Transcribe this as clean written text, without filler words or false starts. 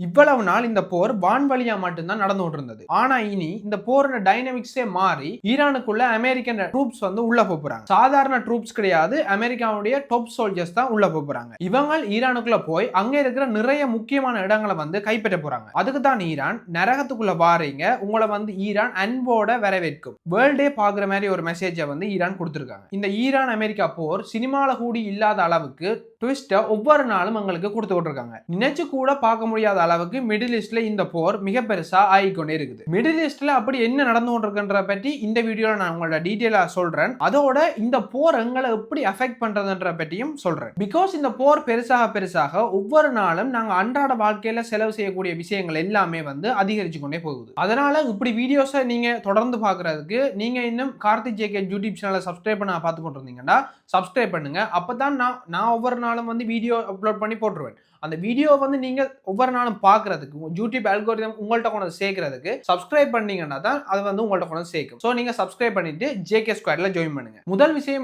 இவ்வளவு நாள் இந்த போர் வான்வழியா மட்டும்தான் நடந்து இருந்தது. ஆனா இனி இந்த போரோட டைனமிக்ஸே மாறி ஈரானுக்குள்ள அமெரிக்கன் ட்ரூப்ஸ் வந்து உள்ள போறாங்க. சாதாரண ட்ரூப்ஸ் கிடையாது, அமெரிக்காவுடைய டாப் சோல்ஜர்ஸ் தான் உள்ள போறாங்க. இவங்க ஈரானுக்குள்ள போய் அங்க இருக்கிற நிறைய முக்கியமான இடங்களை வந்து கைப்பற்ற போறாங்க. அதுக்கு தான் ஈரான் நரகத்துக்குள்ள வாரீங்க, உங்களை வந்து ஈரான் அன்போட வரவேற்கும், வேர்ல்டே பாக்குற மாதிரி ஒரு மெசேஜை வந்து ஈரான் கொடுத்திருக்காங்க. இந்த ஈரான் அமெரிக்கா போர் சினிமால கூடி இல்லாத அளவுக்கு ட்விஸ்ட்டை ஒவ்வொரு நாளும் எங்களுக்கு கொடுத்துக்கிட்டு இருக்காங்க. நினைச்சு கூட பார்க்க முடியாத அளவுக்கு மிடில் ஈஸ்ட்ல இந்த போர் மிக பெருசா ஆகிக்கொண்டே இருக்குது. மிடில் ஈஸ்ட்ல அப்படி என்ன நடந்து கொண்டிருக்குன்ற பற்றி இந்த வீடியோல நான் உங்களோட டீட்டெயிலா சொல்றேன். அதோட இந்த போர் எங்களை எப்படி அஃபெக்ட் பண்றதுன்ற பற்றியும் சொல்றேன். பிகாஸ் இந்த போர் பெருசாக ஒவ்வொரு நாளும் நாங்க அன்றாட வாழ்க்கையில செலவு செய்யக்கூடிய விஷயங்கள் எல்லாமே வந்து அதிகரிச்சு கொண்டே போகுது. அதனால இப்படி வீடியோஸை நீங்க தொடர்ந்து பார்க்கறதுக்கு நீங்க இன்னும் கார்த்திக் ஜேகே யூடியூப் சேனலை சப்ஸ்கிரைப் பண்ண பார்த்து கொண்டு இருந்தீங்கன்னா சப்ஸ்கிரைப் பண்ணுங்க. அப்பதான் நான் ஒவ்வொரு நாளும் வந்து வீடியோ அப்லோட் பண்ணி போட்டுருவேன். அந்த வீடியோ வந்து நீங்க ஒவ்வொரு நாளும் பார்க்கறதுக்கு யூடியூப் அல்கோரிதம் உங்கள்கிட்ட கொண்டு சேர்க்கறதுக்கு சப்ஸ்கிரைப் பண்ணீங்கன்னா தான் அது வந்து உங்கள்கிட்ட கொண்டு சேர்க்கும். ஸோ நீங்க சப்ஸ்கிரைப் பண்ணிட்டு ஜேகே ஸ்குவாட்ல ஜாயின் பண்ணுங்க. முதல் விஷயம்